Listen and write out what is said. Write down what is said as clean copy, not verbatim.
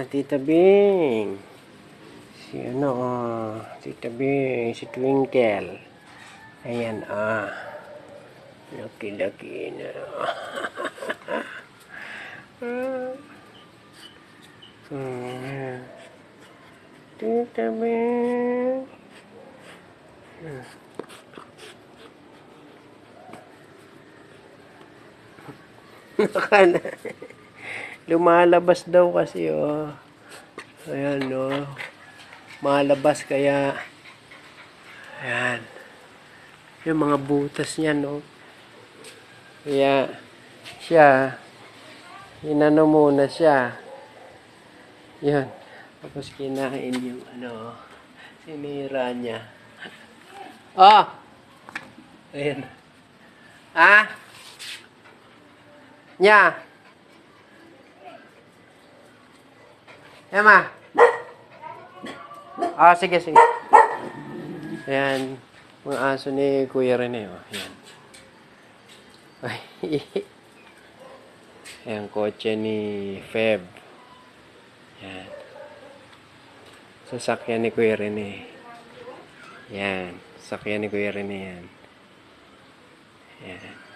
Tita Bing. Si ano, Tita Bing, si Twinkle. Ayan, laki-laki na. Tita Bing. Lumalabas daw kasi, oh. Ayan, oh. Malabas kaya. Ayan. Yung mga butas niya, no. Kaya, siya, inano muna siya. Yan. Tapos kinain yung, ano, sinira niya. Oh! Ayan. Nya! Emma! Sige, sige. Ayan. Mga aso ni Kuya Rene, oh. Ayan. Ayan, kotse ni Feb. Ayan. Sasakyan ni Kuya Rene. Ayan. Sasakyan ni Kuya Rene yan. Ayan.